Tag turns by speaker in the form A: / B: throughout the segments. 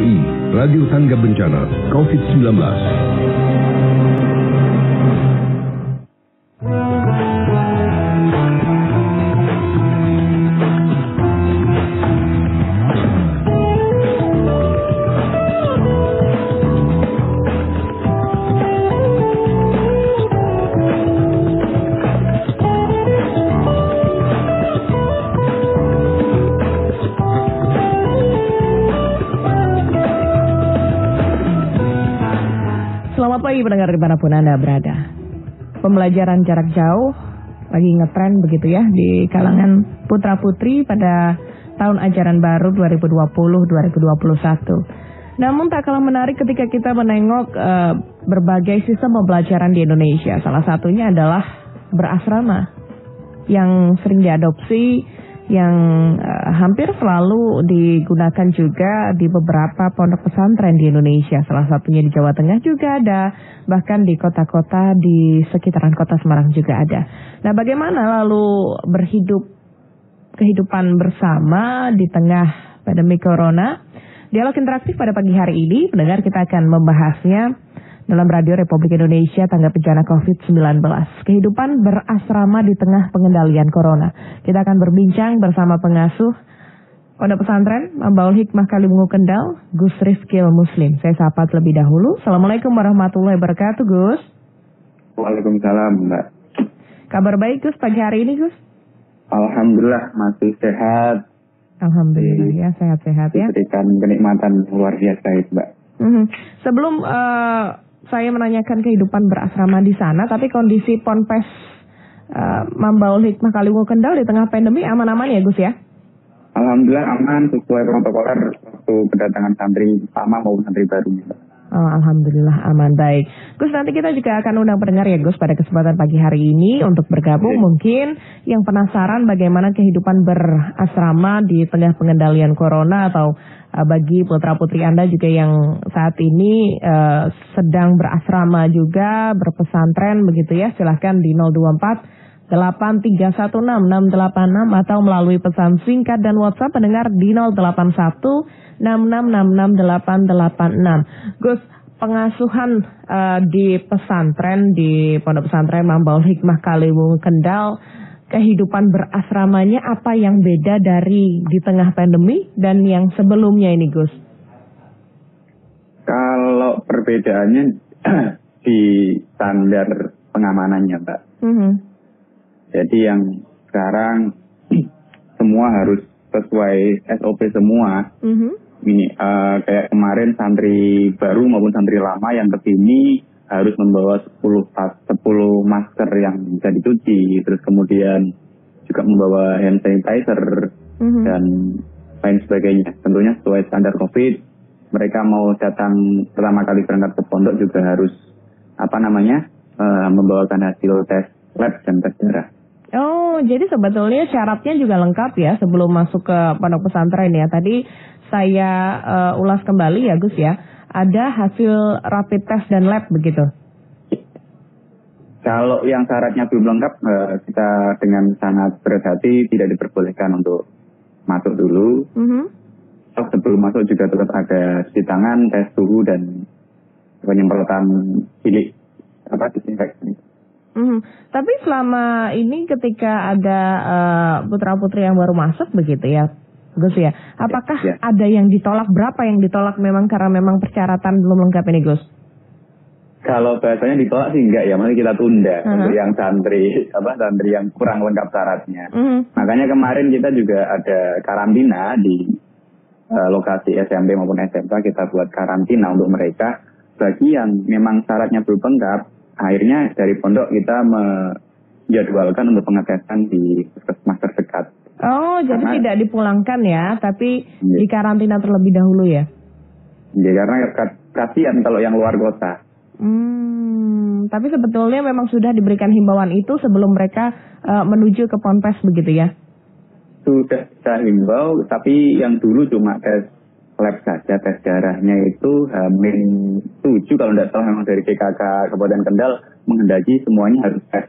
A: RRI, Radio Tangga Bencana COVID-19.
B: Selamat pagi pendengar dimanapun Anda berada. Pembelajaran jarak jauh lagi ngetren begitu ya di kalangan putra-putri pada tahun ajaran baru 2020-2021. Namun tak kalah menarik ketika kita menengok berbagai sistem pembelajaran di Indonesia. Salah satunya adalah berasrama yang sering diadopsi, yang hampir selalu digunakan juga di beberapa pondok pesantren di Indonesia. Salah satunya di Jawa Tengah juga ada, bahkan di kota-kota di sekitaran kota Semarang juga ada. Nah, bagaimana lalu kehidupan bersama di tengah pandemi corona? Dialog interaktif pada pagi hari ini, pendengar, kita akan membahasnya dalam Radio Republik Indonesia Tangga Bencana COVID-19. Kehidupan berasrama di tengah pengendalian corona. Kita akan berbincang bersama pengasuh Pondok Pesantren Mambaul Hikmah Kalibungu Kendal, Gus Rifkil Muslim. Saya sapa terlebih dahulu. Assalamualaikum warahmatullahi wabarakatuh, Gus.
C: Waalaikumsalam, Mbak.
B: Kabar baik, Gus, pagi hari ini, Gus?
C: Alhamdulillah masih sehat.
B: Alhamdulillah ya, sehat-sehat ya.
C: Diberikan kenikmatan luar biasa, Mbak.
B: Sebelum saya menanyakan kehidupan berasrama di sana, tapi kondisi Ponpes Mambaul Hikmah Kalibungu Kendal di tengah pandemi aman-aman ya, Gus ya?
C: Alhamdulillah aman sesuai protokoler waktu kedatangan santri lama maupun santri baru.
B: Oh, alhamdulillah aman, baik. Gus, nanti kita juga akan undang pendengar ya, Gus, pada kesempatan pagi hari ini untuk bergabung. Mungkin yang penasaran bagaimana kehidupan berasrama di tengah pengendalian corona, atau bagi putra-putri Anda juga yang saat ini sedang berasrama juga, berpesantren begitu ya, silahkan di 024 8316 686 atau melalui pesan singkat dan WhatsApp pendengar di 081 66668886. Gus, pengasuhan di pesantren, di Pondok Pesantren Mambaul Hikmah Kalibungu Kendal, kehidupan berasramanya apa yang beda dari di tengah pandemi dan yang sebelumnya ini, Gus?
C: Kalau perbedaannya di standar pengamanannya, Mbak. Jadi yang sekarang semua harus sesuai SOP semua. Ini kayak kemarin santri baru maupun santri lama yang kesini harus membawa 10 masker yang bisa dicuci, terus kemudian juga membawa hand sanitizer dan lain sebagainya. Tentunya sesuai standar COVID. Mereka mau datang pertama kali berangkat ke pondok juga harus membawakan hasil tes lab dan tes darah.
B: Oh, jadi sebetulnya syaratnya juga lengkap ya sebelum masuk ke pondok pesantren ya. Tadi saya ulas kembali ya, Gus ya. Ada hasil rapid test dan lab begitu.
C: Kalau yang syaratnya belum lengkap, kita dengan sangat berat hati tidak diperbolehkan untuk masuk dulu. Sebelum masuk juga tetap ada cuci tangan, tes suhu dan penyemprotan bilik disinfektan.
B: Tapi selama ini ketika ada putra-putri yang baru masuk begitu ya, Gus ya, apakah ada yang ditolak? Berapa yang ditolak memang karena memang persyaratan belum lengkap ini, Gus?
C: Kalau bahasanya ditolak sih enggak ya, mari kita tunda untuk yang santri yang kurang lengkap syaratnya. Makanya kemarin kita juga ada karantina di lokasi SMP maupun SMK, kita buat karantina untuk mereka. Bagi yang memang syaratnya belum lengkap, akhirnya dari pondok kita menjadwalkan untuk pengetesan di puskesmas terdekat.
B: Oh, jadi tidak dipulangkan ya, tapi di karantina terlebih dahulu ya?
C: Ya, karena kasihan kalau yang luar kota.
B: Tapi sebetulnya memang sudah diberikan himbauan itu sebelum mereka menuju ke Ponpes begitu ya?
C: Sudah kita himbau, tapi yang dulu cuma tes lab saja, tes darahnya itu H-7 kalau tidak salah, memang dari PKK Kabupaten Kendal menghendaki semuanya harus tes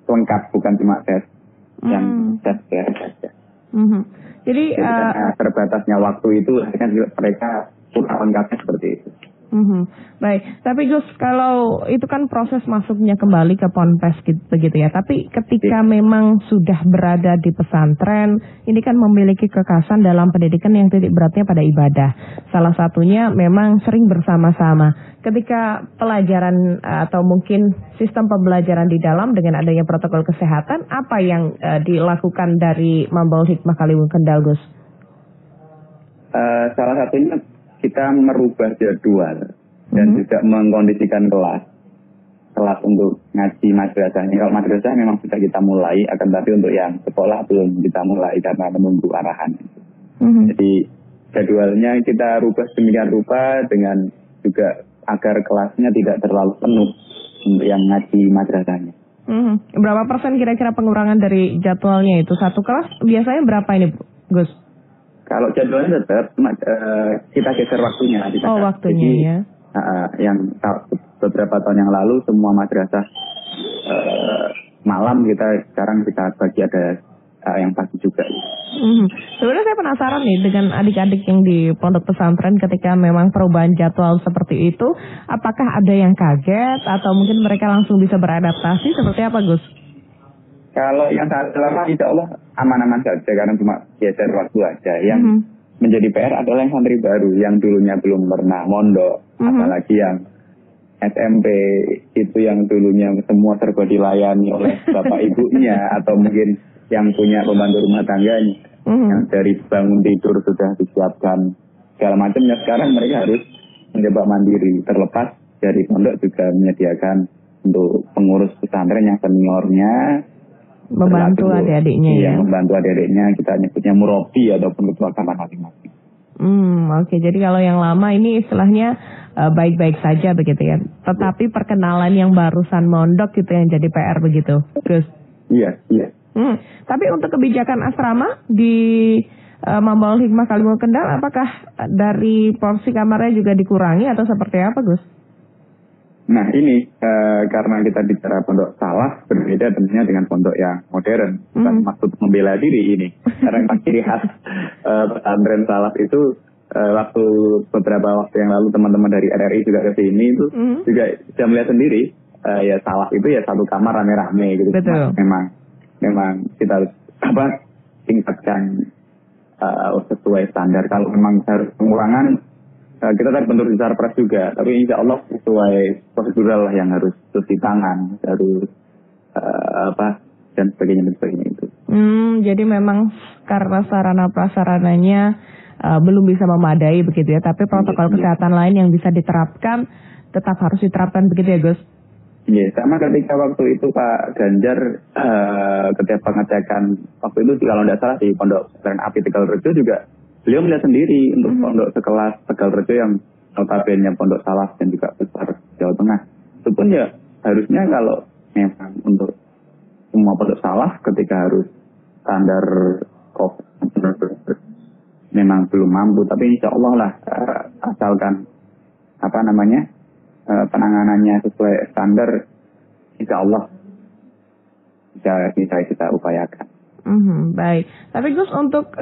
C: lengkap, bukan cuma tes yang tes darah saja.
B: Jadi
C: terbatasnya waktu itu kan mereka kurang lengkapnya seperti itu.
B: Baik, tapi Gus, kalau itu kan proses masuknya kembali ke ponpes begitu ya. Tapi ketika memang sudah berada di pesantren, ini kan memiliki kekhasan dalam pendidikan yang titik beratnya pada ibadah. Salah satunya memang sering bersama-sama. Ketika pelajaran atau mungkin sistem pembelajaran di dalam dengan adanya protokol kesehatan, apa yang dilakukan dari Mambal Hikmah Kaliwung Kendal, Gus?
C: Salah satunya kita merubah jadwal dan juga mengkondisikan kelas untuk ngaji madrasahnya. Kalau madrasah memang sudah kita mulai, akan tapi untuk yang sekolah belum kita mulai karena menunggu arahan. Jadi jadwalnya kita rubah sedemikian rupa dengan juga agar kelasnya tidak terlalu penuh untuk yang ngaji madrasahnya.
B: Berapa persen kira-kira pengurangan dari jadwalnya itu? Satu kelas biasanya berapa ini, Gus?
C: Kalau jadwalnya tetap kita geser waktunya.
B: Waktunya. Jadi, ya.
C: Yang beberapa tahun yang lalu semua madrasah malam, sekarang kita bagi ada yang pagi juga.
B: Sebenarnya saya penasaran nih dengan adik-adik yang di pondok pesantren ketika memang perubahan jadwal seperti itu, apakah ada yang kaget atau mungkin mereka langsung bisa beradaptasi seperti apa, Gus?
C: Kalau yang saat lama insya Allah aman-aman saja karena cuma geser waktu aja. Yang menjadi PR adalah yang santri baru yang dulunya belum pernah mondok, apalagi yang SMP itu yang dulunya semua serba dilayani oleh bapak ibunya atau mungkin yang punya pembantu rumah tangganya, yang dari bangun tidur sudah disiapkan segala macamnya. Sekarang mereka harus mencoba mandiri, terlepas dari pondok juga menyediakan untuk pengurus pesantren yang seniornya
B: membantu adik-adiknya ya.
C: Membantu adik-adiknya, kita nyebutnya murabi ataupun ketua kamar masing-masing.
B: Oke, jadi kalau yang lama ini istilahnya baik-baik saja begitu ya. Tetapi perkenalan yang barusan mondok gitu yang jadi PR begitu, Gus.
C: Iya.
B: Tapi untuk kebijakan asrama di Mambal Hikmah Kaliwung Kendal, apakah dari porsi kamarnya juga dikurangi atau seperti apa, Gus?
C: Nah ini karena kita bicara pondok salaf berbeda tentunya dengan pondok yang modern. Bukan maksud membela diri ini. Karena ciri khas pesantren salaf itu waktu beberapa waktu yang lalu teman-teman dari RRI juga ke sini itu juga sudah melihat sendiri ya salaf itu ya satu kamar rame-rame gitu.
B: Betul.
C: Memang kita harus tingkatkan sesuai standar. Kalau memang harus pengurangan, kita tadi bentuk besar pres juga, tapi insya Allah sesuai prosedural lah yang harus cuci tangan, harus dan sebagainya itu.
B: Jadi memang karena sarana prasarananya belum bisa memadai begitu ya, tapi protokol kesehatan lain yang bisa diterapkan tetap harus diterapkan begitu ya, Gus?
C: Iya, sama ketika waktu itu Pak Ganjar ketika pengecekan waktu itu kalau tidak salah di Pondok Pesantren Api Tegalrejo juga beliau melihat sendiri untuk pondok sekelas Tegalrejo yang notabene pondok salaf dan juga besar Jawa Tengah. Itu pun ya harusnya kalau memang untuk semua pondok salaf ketika harus standar COVID memang belum mampu, tapi insya Allah lah asalkan penanganannya sesuai standar, insya Allah bisa kita upayakan.
B: Baik, tapi Gus untuk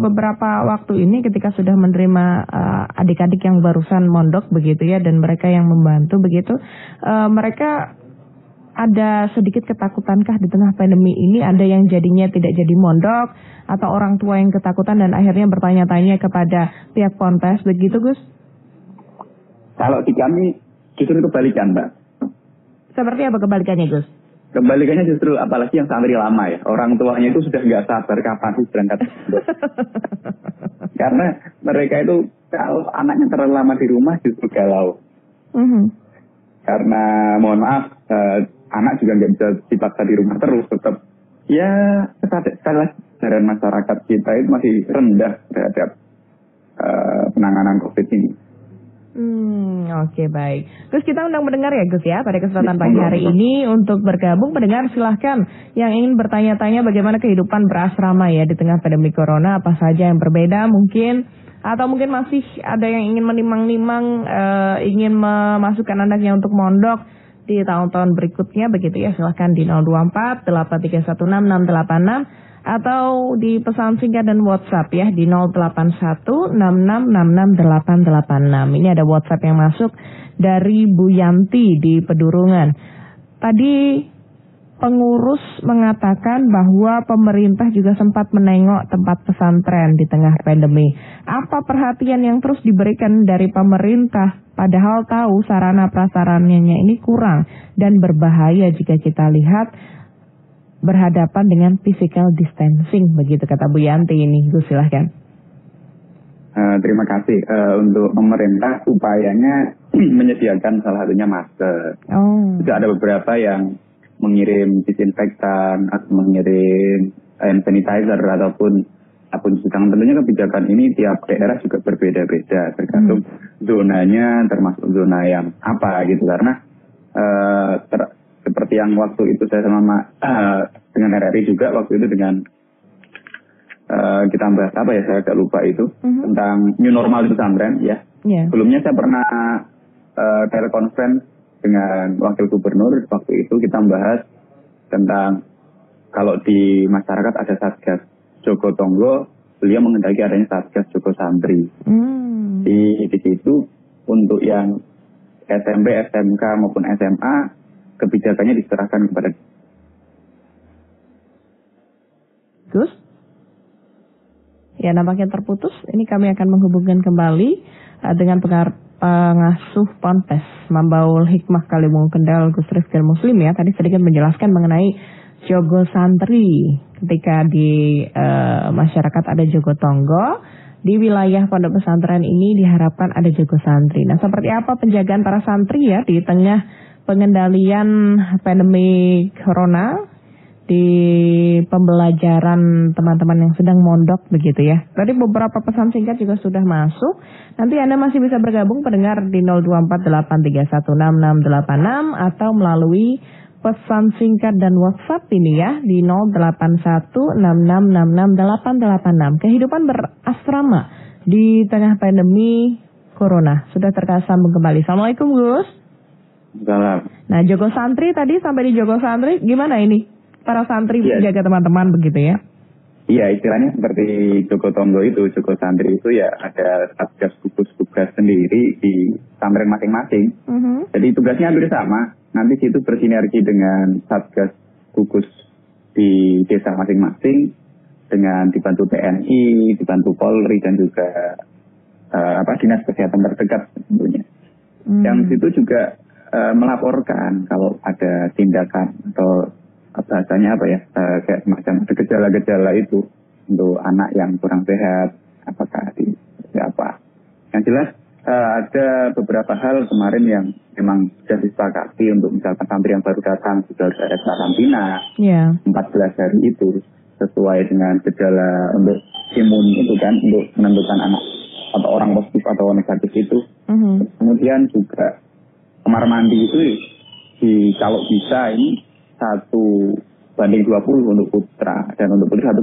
B: beberapa waktu ini ketika sudah menerima adik-adik yang barusan mondok begitu ya dan mereka yang membantu begitu, mereka ada sedikit ketakutankah di tengah pandemi ini? Ada yang jadinya tidak jadi mondok atau orang tua yang ketakutan dan akhirnya bertanya-tanya kepada pihak ponpes begitu, Gus?
C: Kalau di kami justru kebalikan, Mbak.
B: Seperti apa kebalikannya, Gus?
C: Kebalikannya justru apalagi yang santri lama ya. Orang tuanya itu sudah nggak sabar kapan sih berangkat. Karena mereka itu kalau anaknya terlalu lama di rumah justru galau. Karena mohon maaf, anak juga nggak bisa dipaksa di rumah terus. Tetap ya kesadaran masyarakat kita itu masih rendah terhadap penanganan COVID ini.
B: Oke, baik. Terus kita undang mendengar ya Gus ya pada kesempatan pagi hari ini untuk bergabung. Pendengar silahkan yang ingin bertanya-tanya bagaimana kehidupan berasrama ya di tengah pandemi corona, apa saja yang berbeda mungkin, atau mungkin masih ada yang ingin menimang-nimang ingin memasukkan anaknya untuk mondok di tahun-tahun berikutnya begitu ya. Silahkan di 024 8316 686 atau di pesan singkat dan WhatsApp ya di 08166668886. Ini ada WhatsApp yang masuk dari Bu Yanti di Pedurungan. Tadi pengurus mengatakan bahwa pemerintah juga sempat menengok tempat pesantren di tengah pandemi. Apa perhatian yang terus diberikan dari pemerintah padahal tahu sarana prasarananya ini kurang dan berbahaya jika kita lihat berhadapan dengan physical distancing, begitu kata Bu Yanti ini. Gus, silahkan.
C: Terima kasih. Untuk pemerintah upayanya menyediakan salah satunya masker. Juga ada beberapa yang mengirim disinfektan atau mengirim hand sanitizer ataupun cuci tangan. Tentunya kebijakan ini tiap daerah juga berbeda-beda tergantung zonanya, termasuk zona yang apa gitu. Karena seperti yang waktu itu saya sama dengan RRI juga waktu itu dengan kita bahas apa ya, saya agak lupa itu tentang new normal di pesantren ya. Sebelumnya saya pernah telekonferensi dengan wakil gubernur. Waktu itu kita membahas tentang kalau di masyarakat ada Satgas Joko Tonggo, beliau menghendaki adanya Satgas Joko Santri. Di situ untuk yang SMP, SMK maupun SMA kebijakannya diserahkan kepada
B: Gus. Ya, nampaknya terputus. Ini kami akan menghubungkan kembali dengan pengasuh Ponpes Mambaul Hikmah Kaliwung Kendal, Gus Rifki Muslim ya. Tadi sedikit menjelaskan mengenai Jogo Santri. Ketika di masyarakat ada Jogo Tonggo, di wilayah pondok pesantren ini diharapkan ada Jogo Santri. Nah, seperti apa penjagaan para santri ya di tengah pengendalian pandemi corona, di pembelajaran teman-teman yang sedang mondok begitu ya. Tadi beberapa pesan singkat juga sudah masuk. Nanti Anda masih bisa bergabung pendengar di 0248316686 atau melalui pesan singkat dan WhatsApp ini ya di 0816666886. Kehidupan berasrama di tengah pandemi corona sudah tersambung kembali. Assalamualaikum Gus.
C: Salam.
B: Nah, Jogo Santri tadi sampai di Jogo Santri gimana ini? Para santri menjaga teman-teman begitu ya?
C: Iya, istilahnya seperti Joko Tonggo itu, Joko Santri itu ya ada satgas gugus tugas sendiri di pesantren masing-masing. Jadi tugasnya hampir sama. Nanti situ bersinergi dengan satgas gugus di desa masing-masing dengan dibantu TNI, dibantu Polri dan juga dinas kesehatan terdekat tentunya. Yang situ juga melaporkan kalau ada tindakan atau bahasanya apa ya, kayak semacam gejala-gejala itu untuk anak yang kurang sehat, apakah seperti apa. Yang jelas ada beberapa hal kemarin yang memang sudah disepakati untuk misalkan santri yang baru datang sudah ada karantina 14 hari itu sesuai dengan gejala untuk imun itu kan, untuk menentukan anak atau orang positif atau negatif itu. Kemudian juga kamar mandi itu kalau bisa ini 1:20 untuk putra dan untuk putri 1:10.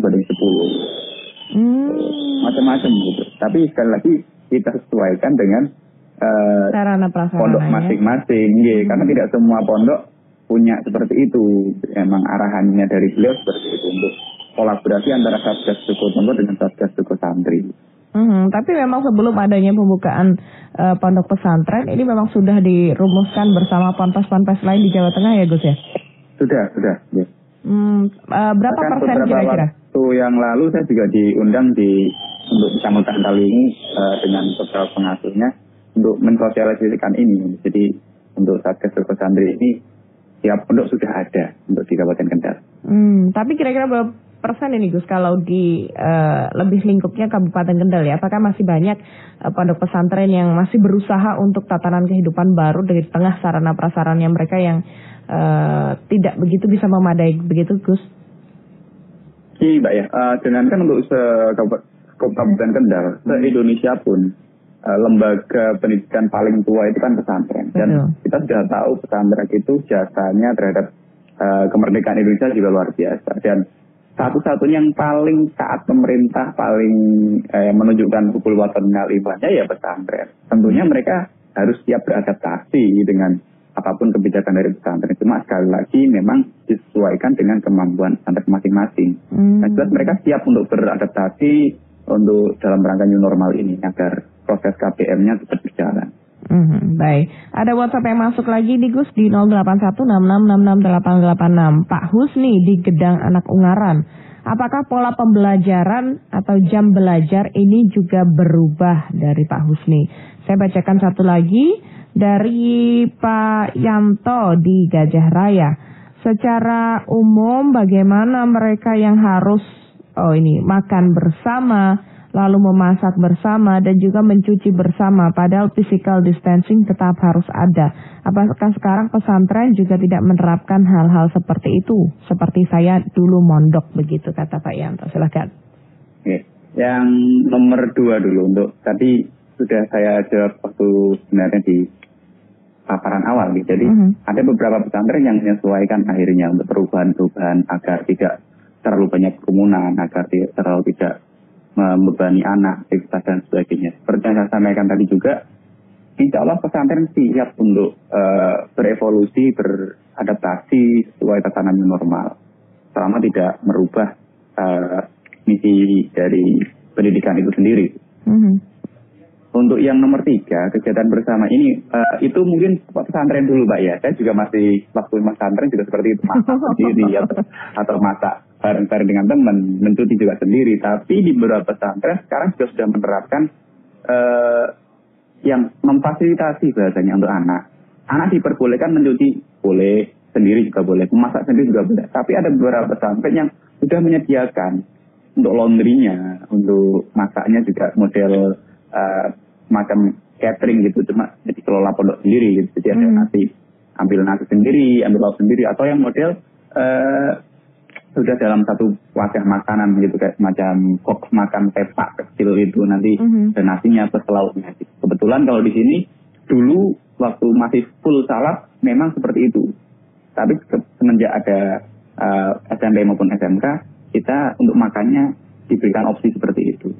C: Macam-macam gitu. Tapi sekali lagi kita sesuaikan dengan pondok masing-masing. Karena tidak semua pondok punya seperti itu. Emang arahannya dari beliau seperti itu untuk kolaborasi antara Satgas Joko Tonggo dengan Satgas Joko Santri.
B: Tapi memang sebelum adanya pembukaan pondok pesantren ini memang sudah dirumuskan bersama ponpes-ponpes lain di Jawa Tengah ya Gus ya? Sudah.
C: Ya.
B: Berapa persen kira-kira?
C: Waktu yang lalu saya juga diundang untuk Kecamatan kali ini dengan beberapa pengasuhnya untuk mensosialisasikan ini. Jadi untuk Satgas Joko Santri ini tiap pondok sudah ada untuk di Kabupaten Kendal.
B: Tapi kira-kira berapa persen ini Gus kalau di lebih lingkupnya Kabupaten Kendal ya? Apakah masih banyak pondok pesantren yang masih berusaha untuk tatanan kehidupan baru dari tengah sarana prasarana mereka yang tidak begitu bisa memadai begitu Gus?
C: Iya Mbak ya, jangankan untuk Kabupaten Kendal, se-Indonesia pun lembaga pendidikan paling tua itu kan pesantren. Dan kita sudah tahu pesantren itu jasanya terhadap kemerdekaan Indonesia juga luar biasa. Dan satu-satunya yang paling taat pemerintah, paling menunjukkan hubul watan ngalibahnya ya pesantren. Tentunya mereka harus siap beradaptasi dengan apapun kebijakan dari pesantren. Cuma sekali lagi memang disesuaikan dengan kemampuan pesantren masing-masing. Nah, jelas mereka siap untuk beradaptasi untuk dalam rangka new normal ini agar proses KPM-nya tetap berjalan.
B: Baik, ada WhatsApp yang masuk lagi di Gus di 0816666886. Pak Husni di Gedang Anak Ungaran. Apakah pola pembelajaran atau jam belajar ini juga berubah dari Pak Husni? Saya bacakan satu lagi dari Pak Yanto di Gajah Raya. Secara umum bagaimana mereka yang harus makan bersama, lalu memasak bersama dan juga mencuci bersama, padahal physical distancing tetap harus ada. Apakah sekarang pesantren juga tidak menerapkan hal-hal seperti itu? Seperti saya dulu mondok begitu, kata Pak Yanto. Silakan.
C: Oke. Yang nomor 2 dulu, untuk tadi sudah saya jawab waktu sebenarnya di paparan awal. Jadi ada beberapa pesantren yang menyesuaikan akhirnya untuk perubahan-perubahan agar tidak terlalu banyak kerumunan, agar terlalu tidak membebani anak, aktivitas dan sebagainya. Seperti yang saya sampaikan tadi juga, insya Allah pesantren siap untuk berevolusi, beradaptasi sesuai tatanan new normal, selama tidak merubah misi dari pendidikan itu sendiri. Untuk yang nomor 3, kegiatan bersama ini, itu mungkin pesantren dulu Mbak ya. Saya juga masih, waktu pesantren juga seperti itu, masak sendiri atau masak bareng-bareng dengan teman, mencuci juga sendiri. Tapi di beberapa pesantren sekarang juga sudah menerapkan yang memfasilitasi bahasanya untuk anak. Anak diperbolehkan mencuci, boleh, sendiri juga boleh, memasak sendiri juga boleh. Tapi ada beberapa pesantren yang sudah menyediakan untuk laundry-nya, untuk masaknya juga model macam catering gitu, cuma jadi kelola pondok sendiri gitu. Jadi ada nasi, ambil nasi sendiri, ambil lauk sendiri, atau yang model sudah dalam satu wadah makanan gitu, kayak semacam box makan tepak kecil itu, nanti dan nasinya plus lauknya gitu. Kebetulan kalau di sini dulu waktu masih full salad memang seperti itu, tapi semenjak ada SMP maupun SMK, kita untuk makannya diberikan opsi seperti itu.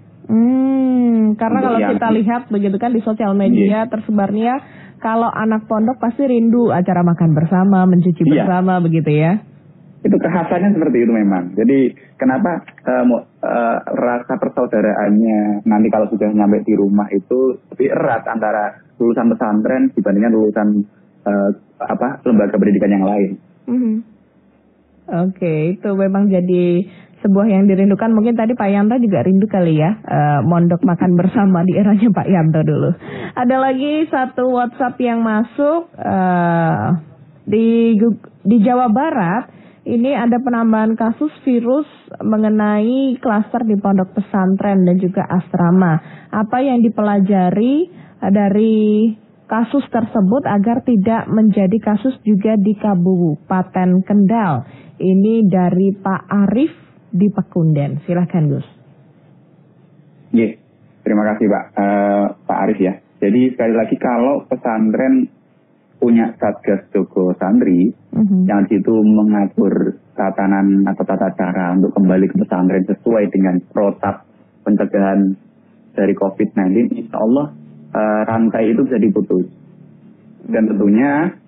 B: Karena untuk kalau kita lihat begitu kan di sosial media tersebarnya, kalau anak pondok pasti rindu acara makan bersama, mencuci bersama begitu ya.
C: Itu kekhasannya seperti itu memang. Jadi kenapa rasa persaudaraannya nanti kalau sudah nyampe di rumah itu lebih erat antara lulusan pesantren dibandingkan lulusan lembaga pendidikan yang lain.
B: Oke, itu memang jadi sebuah yang dirindukan. Mungkin tadi Pak Yanto juga rindu kali ya, mondok makan bersama di eranya Pak Yanto dulu. Ada lagi satu WhatsApp yang masuk di Jawa Barat. Ini ada penambahan kasus virus mengenai klaster di pondok pesantren dan juga asrama. Apa yang dipelajari dari kasus tersebut agar tidak menjadi kasus juga di Kabupaten Kendal? Ini dari Pak Arif di Pekunden. Silahkan Gus.
C: Terima kasih Pak Arif ya. Jadi sekali lagi kalau pesantren punya Satgas Jogo Santri yang situ mengatur tatanan atau tata cara untuk kembali ke pesantren sesuai dengan protap pencegahan dari COVID-19, insya Allah rantai itu bisa diputus. Dan tentunya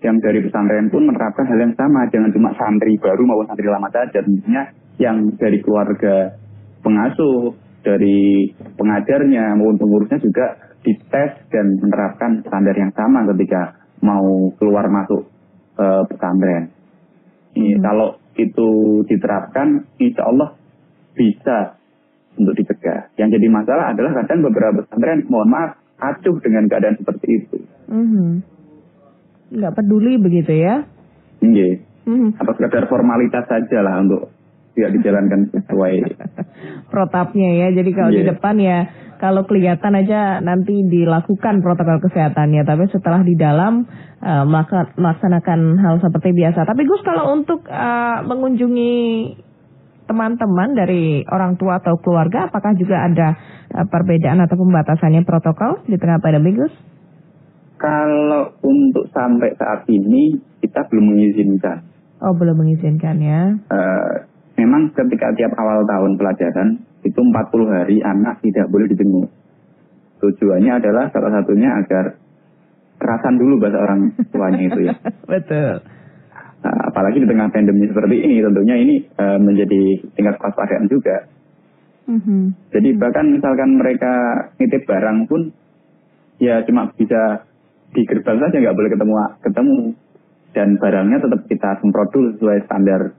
C: yang dari pesantren pun menerapkan hal yang sama, jangan cuma santri baru maupun santri lama saja, tentunya yang dari keluarga pengasuh, dari pengajarnya maupun pengurusnya juga dites dan menerapkan standar yang sama ketika mau keluar masuk pesantren. Kalau itu diterapkan, insya Allah bisa untuk dicegah. Yang jadi masalah adalah kadang beberapa pesantren, mohon maaf, acuh dengan keadaan seperti itu.
B: Nggak peduli begitu ya?
C: Atau sekedar formalitas saja lah untuk tidak dijalankan sesuai
B: protapnya ya. Jadi kalau di depan ya, kalau kelihatan aja nanti dilakukan protokol kesehatannya, tapi setelah di dalam melaksanakan hal seperti biasa. Tapi Gus, kalau untuk mengunjungi teman-teman dari orang tua atau keluarga, apakah juga ada perbedaan atau pembatasannya protokol di tengah pandemi, Gus?
C: Kalau untuk sampai saat ini kita belum mengizinkan.
B: Oh, belum mengizinkan ya.
C: Memang ketika tiap awal tahun pelajaran itu 40 hari anak tidak boleh dijenguk. Tujuannya adalah salah satunya agar kerasan dulu bahasa orang tuanya itu ya.
B: Betul.
C: apalagi di tengah pandemi seperti ini, tentunya ini menjadi tingkat kewaspadaan juga. Jadi bahkan misalkan mereka nitip barang pun ya cuma bisa di gerbang saja, nggak boleh ketemu, dan barangnya tetap kita semprot dulu sesuai standar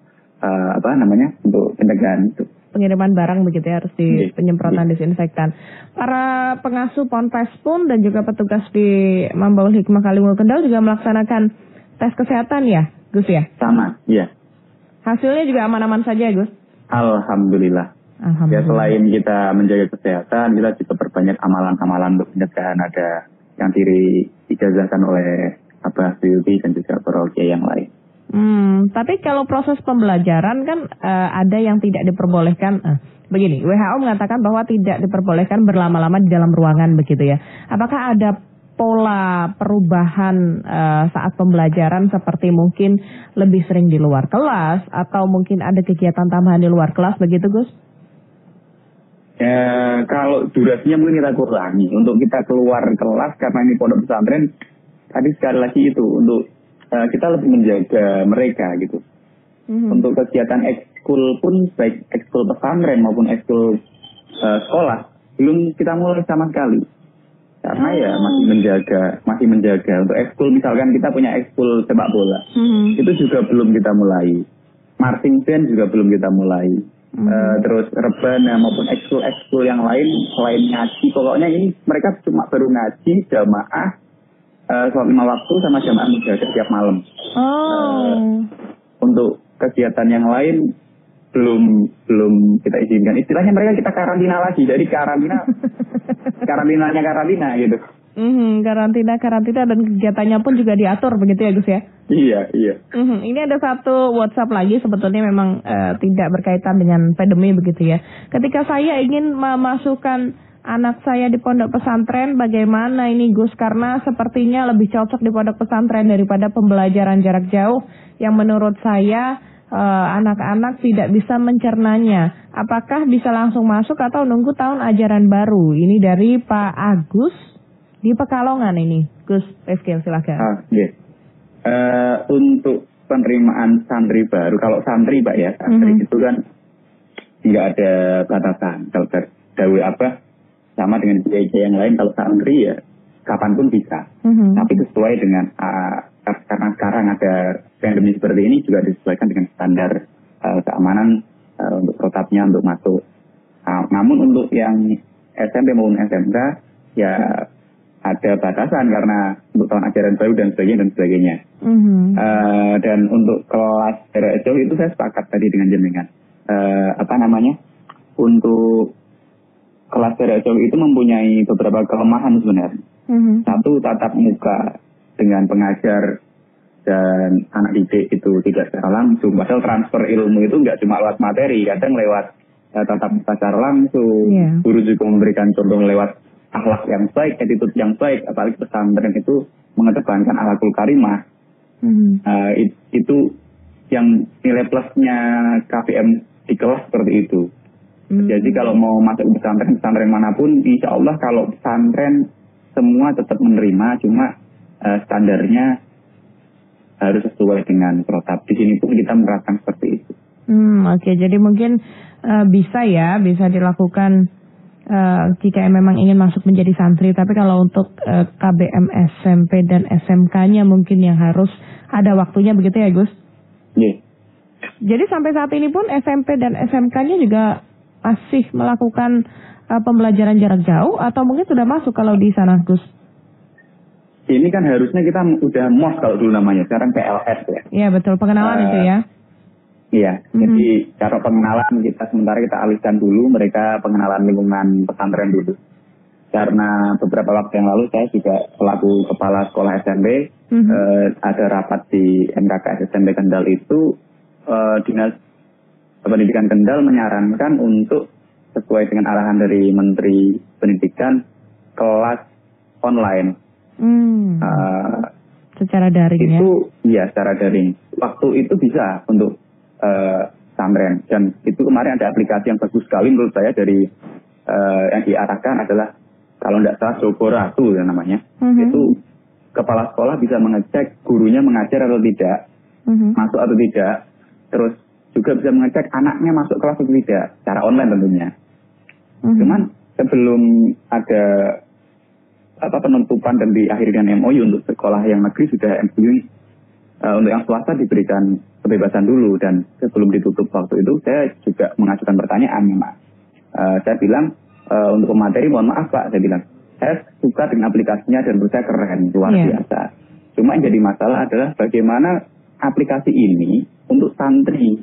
C: untuk pencegahan itu.
B: Pengiriman barang begitu ya, harus di penyemprotan disinfektan. Para pengasuh Ponpes pun dan juga petugas di Mambaul Hikmah Kalimul Kendal juga melaksanakan tes kesehatan ya, Gus ya?
C: Sama, iya.
B: Hasilnya juga aman-aman saja ya, Gus?
C: Alhamdulillah. Ya, selain kita menjaga kesehatan, kita juga perbanyak amalan-amalan untuk pencegahan. Ada yang diijazahkan oleh Abah Suyuti dan juga para kiai yang lain.
B: Tapi kalau proses pembelajaran kan ada yang tidak diperbolehkan. Begini, WHO mengatakan bahwa tidak diperbolehkan berlama-lama di dalam ruangan begitu ya. Apakah ada pola perubahan saat pembelajaran seperti mungkin lebih sering di luar kelas atau mungkin ada kegiatan tambahan di luar kelas begitu, Gus?
C: Kalau durasinya mungkin kita kurangi untuk kita keluar kelas karena ini pondok pesantren. Tadi sekali lagi itu untuk kita lebih menjaga mereka gitu. Untuk kegiatan ekskul pun, baik ekskul pesantren maupun ekskul sekolah, belum kita mulai sama sekali. Karena ya masih menjaga. Untuk ekskul misalkan kita punya ekskul sepak bola, itu juga belum kita mulai. Marching band juga belum kita mulai. Terus rebana maupun ekskul yang lain selain ngaji, pokoknya ini mereka cuma baru ngaji jamaah, sholat 5 waktu sama jamaah mujahadah tiap malam. Untuk kegiatan yang lain belum kita izinkan. Istilahnya mereka kita karantina lagi. Jadi karantina gitu. Karantina
B: dan kegiatannya pun juga diatur begitu ya, Gus ya?
C: Iya.
B: Ini ada satu WhatsApp lagi, sebetulnya memang tidak berkaitan dengan pandemi begitu ya. Ketika saya ingin memasukkan anak saya di pondok pesantren, bagaimana ini Gus? Karena sepertinya lebih cocok di pondok pesantren daripada pembelajaran jarak jauh yang menurut saya anak-anak tidak bisa mencernanya. Apakah bisa langsung masuk atau nunggu tahun ajaran baru? Ini dari Pak Agus di Pekalongan ini, Gus Rifki, silakan.
C: Untuk penerimaan santri baru, kalau santri Pak ya, santri itu kan nggak ada batasan. Kalau dawe apa sama dengan kiai yang lain, kalau santri ya kapanpun bisa. Tapi sesuai dengan karena sekarang ada pandemi seperti ini juga disesuaikan dengan standar keamanan untuk protapnya untuk masuk. Namun untuk yang SMP maupun SMK ya ada batasan karena untuk tahun ajaran baru dan sebagainya. Dan untuk kelas jarak jauh itu saya sepakat tadi dengan jenengan. Untuk kelas jarak jauh itu mempunyai beberapa kelemahan sebenarnya. Satu, tatap muka dengan pengajar dan anak didik itu tidak secara langsung. Padahal transfer ilmu itu nggak cuma lewat materi, kadang lewat tatap muka secara langsung. Guru juga memberikan contoh lewat akhlak yang baik, attitude yang baik. Apalagi pesantren itu mengedepankan akhlakul karimah. Itu yang nilai plusnya KPM di kelas seperti itu. Jadi kalau mau masuk pesantren manapun, insya Allah kalau pesantren semua tetap menerima, cuma standarnya harus sesuai dengan protap. Di sini pun kita menerapkan seperti itu.
B: Oke, jadi mungkin bisa dilakukan jika memang ingin masuk menjadi santri. Tapi kalau untuk KBM SMP dan SMK-nya mungkin yang harus ada waktunya begitu ya, Gus?
C: Iya.
B: Jadi sampai saat ini pun SMP dan SMK-nya juga masih melakukan pembelajaran jarak jauh atau mungkin sudah masuk kalau di sana, Gus?
C: Ini kan harusnya kita udah MOS kalau dulu namanya, sekarang PLS ya.
B: Iya betul, pengenalan itu ya.
C: Iya, jadi cara pengenalan sementara kita alihkan dulu, mereka pengenalan lingkungan pesantren dulu. Karena beberapa waktu yang lalu saya juga selaku kepala sekolah SMP, ada rapat di MKK SMP Kendal itu, Dinas Pendidikan Kendal menyarankan untuk sesuai dengan arahan dari Menteri Pendidikan, kelas online.
B: Secara daring
C: itu, ya? Iya, secara daring. Waktu itu bisa untuk pesantren, dan itu kemarin ada aplikasi yang bagus sekali menurut saya dari yang diarahkan adalah kalau tidak salah Joko Ratu namanya. Itu kepala sekolah bisa mengecek gurunya mengajar atau tidak masuk atau tidak. Terus juga bisa mengecek anaknya masuk kelas atau tidak, secara online tentunya. Cuman sebelum ada penutupan dan diakhiri dengan MOU untuk sekolah yang negeri sudah MOU untuk yang swasta diberikan kebebasan dulu, dan sebelum ditutup waktu itu saya juga mengajukan pertanyaan Mas. Saya bilang untuk pemateri mohon maaf Pak, saya bilang saya suka dengan aplikasinya dan menurut saya keren, luar biasa. Cuma yang jadi masalah adalah bagaimana aplikasi ini untuk santri,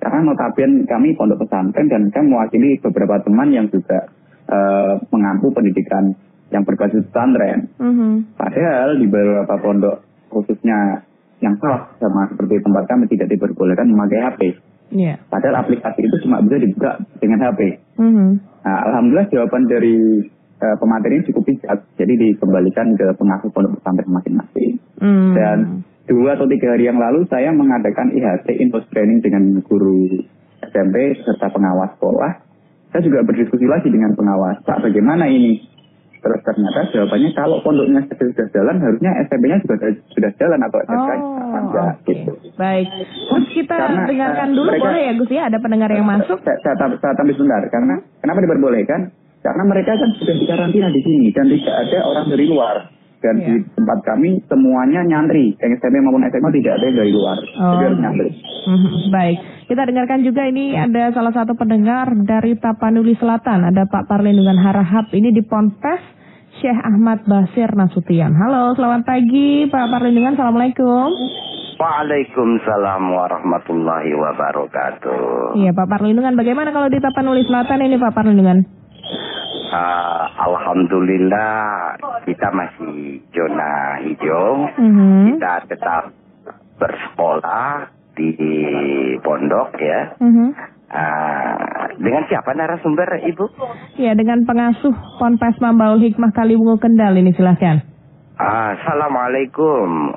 C: karena notabene kami pondok pesantren dan saya mewakili beberapa teman yang juga mengampu pendidikan yang berbasis pesantren. Padahal di beberapa pondok khususnya yang salah sama seperti tempat kami tidak diperbolehkan memakai HP. Padahal aplikasi itu cuma bisa dibuka dengan HP. Nah, alhamdulillah jawaban dari pemateri ini cukup bijak, jadi dikembalikan ke pengasuh pondok pesantren masing-masing. Dan 2 atau 3 hari yang lalu saya mengadakan IHT info training dengan guru SMP serta pengawas sekolah. Saya juga berdiskusi lagi dengan pengawas, Pak bagaimana ini? Terus ternyata jawabannya kalau pondoknya sudah jalan, harusnya SMP-nya juga sudah jalan atau SMK-nya gitu.
B: Baik. Terus kita dengarkan dulu mereka, boleh ya Gus ya, ada pendengar yang masuk.
C: Saya tambah sebentar, karena kenapa diperbolehkan? Karena mereka kan sudah dikarantina di sini dan tidak ada orang dari luar. Dan di tempat kami semuanya nyantri, yang SMP maupun SMA tidak ada yang dari luar. Jadi harus nyantri.
B: Baik, kita dengarkan juga ini ada salah satu pendengar dari Tapanuli Selatan, ada Pak Parlindungan Harahap, ini di Ponpes Syekh Ahmad Basir Nasution. Halo, selamat pagi Pak Parlindungan, Assalamualaikum.
D: Waalaikumsalam warahmatullahi wabarakatuh.
B: Iya Pak Parlindungan, bagaimana kalau di Tapanuli Selatan ini Pak Parlindungan?
D: Alhamdulillah kita masih zona hijau. Kita tetap bersekolah di pondok ya. Dengan siapa narasumber Ibu?
B: Ya, dengan pengasuh Ponpes Mambaul Hikmah Kaliwungu Kendal ini, silahkan.
D: Assalamualaikum.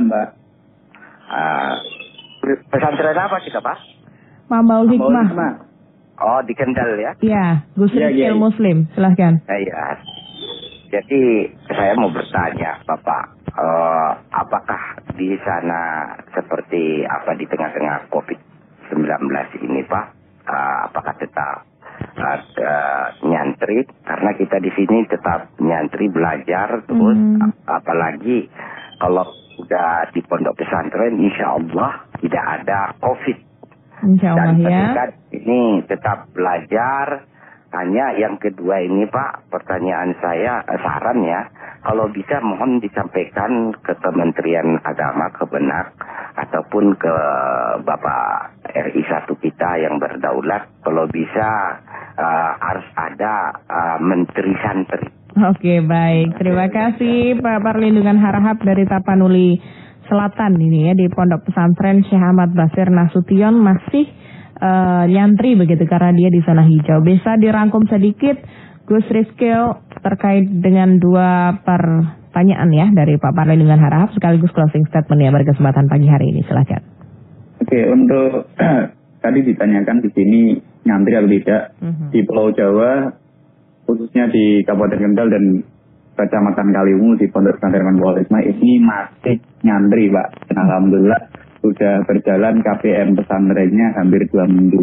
C: Mbak.
D: Pesantren apa kita Pak?
B: Mambaul Hikmah.
D: Oh, di Kendal ya?
B: Iya, Gus Rizky Muslim, silahkan.
D: Iya. Jadi saya mau bertanya Bapak, apakah di sana seperti apa di tengah-tengah COVID-19 ini Pak? Apakah tetap nyantri? Karena kita di sini tetap nyantri belajar terus, apalagi kalau udah di pondok pesantren, insya Allah tidak ada COVID.
B: Insya Allah
D: dan ini tetap belajar. Hanya yang kedua ini Pak, pertanyaan saya, saran ya, kalau bisa mohon disampaikan ke Kementerian Agama, Kemenak, ataupun ke Bapak RI 1 kita yang berdaulat, kalau bisa harus ada Menteri Santri.
B: Oke, baik. Terima kasih Pak Parlindungan Harahap dari Tapanuli Selatan ini ya, di Pondok Pesantren Syekh Ahmad Basir Nasution masih nyantri begitu karena dia di zona hijau. Bisa dirangkum sedikit Gus Rizky terkait dengan 2 pertanyaan ya dari Pak Parlindungan Harahap sekaligus closing statement ya pada kesempatan pagi hari ini, silakan.
C: Oke, untuk tadi ditanyakan di sini nyantri atau tidak di Pulau Jawa, khususnya di Kabupaten Kendal dan Kecamatan Kaliwungu di Pondok Pesantren Mambaul Hikmah ini masih nyantri Pak. Dan alhamdulillah sudah berjalan KPM pesantrennya hampir 2 minggu.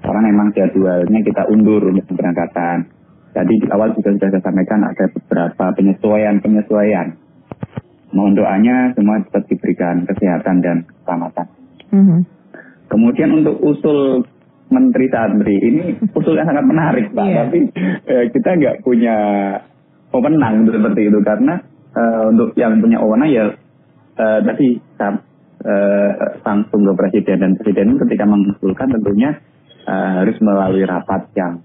C: Karena memang jadwalnya kita undur untuk keberangkatan. Tadi di awal juga sudah saya sampaikan ada beberapa penyesuaian. Mohon doanya semua tetap diberikan kesehatan dan keselamatan. Kemudian untuk usul Menteri Santri ini usulnya sangat menarik Pak. Tapi kita nggak punya pemenang seperti itu karena untuk yang punya wewenang ya tadi langsung ke presiden, dan presiden ketika mengusulkan tentunya harus melalui rapat yang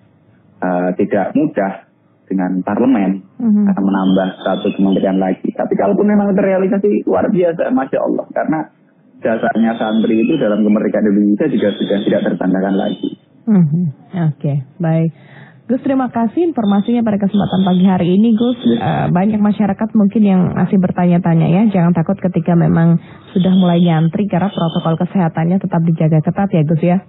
C: tidak mudah dengan parlemen, akan menambah 1 kementerian lagi. Tapi kalaupun memang terrealisasi luar biasa, Masya Allah, karena jasanya santri itu dalam kemerdekaan Indonesia juga sudah tidak tertandingan lagi.
B: Oke, baik. Gus, terima kasih informasinya pada kesempatan pagi hari ini, Gus. Banyak masyarakat mungkin yang masih bertanya-tanya ya. Jangan takut ketika memang sudah mulai nyantri karena protokol kesehatannya tetap dijaga ketat ya, Gus ya.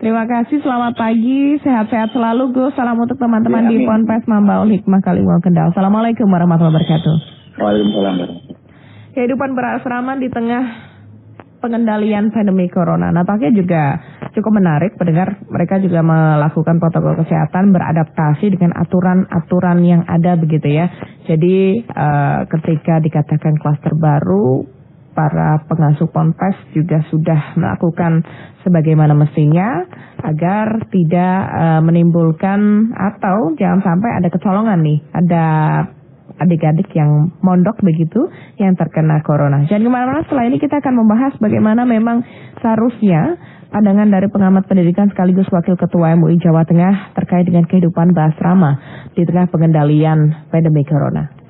B: Terima kasih, selamat pagi, sehat-sehat selalu, Gus. Salam untuk teman-teman di Ponpes Mambaul Hikmah Kaliwungu Kendal. Assalamualaikum warahmatullahi wabarakatuh.
C: Waalaikumsalam warahmatullahi wabarakatuh.
B: kehidupan berasrama di tengah pengendalian pandemi corona. Nampaknya juga cukup menarik pendengar, mereka juga melakukan protokol kesehatan, beradaptasi dengan aturan-aturan yang ada begitu ya. Jadi ketika dikatakan klaster baru, para pengasuh ponpes juga sudah melakukan sebagaimana mestinya agar tidak menimbulkan atau jangan sampai ada kecolongan nih, ada adik-adik yang mondok begitu yang terkena corona. Jangan kemana-mana, setelah ini kita akan membahas bagaimana memang seharusnya pandangan dari pengamat pendidikan sekaligus Wakil Ketua MUI Jawa Tengah terkait dengan kehidupan berasrama di tengah pengendalian pandemi corona.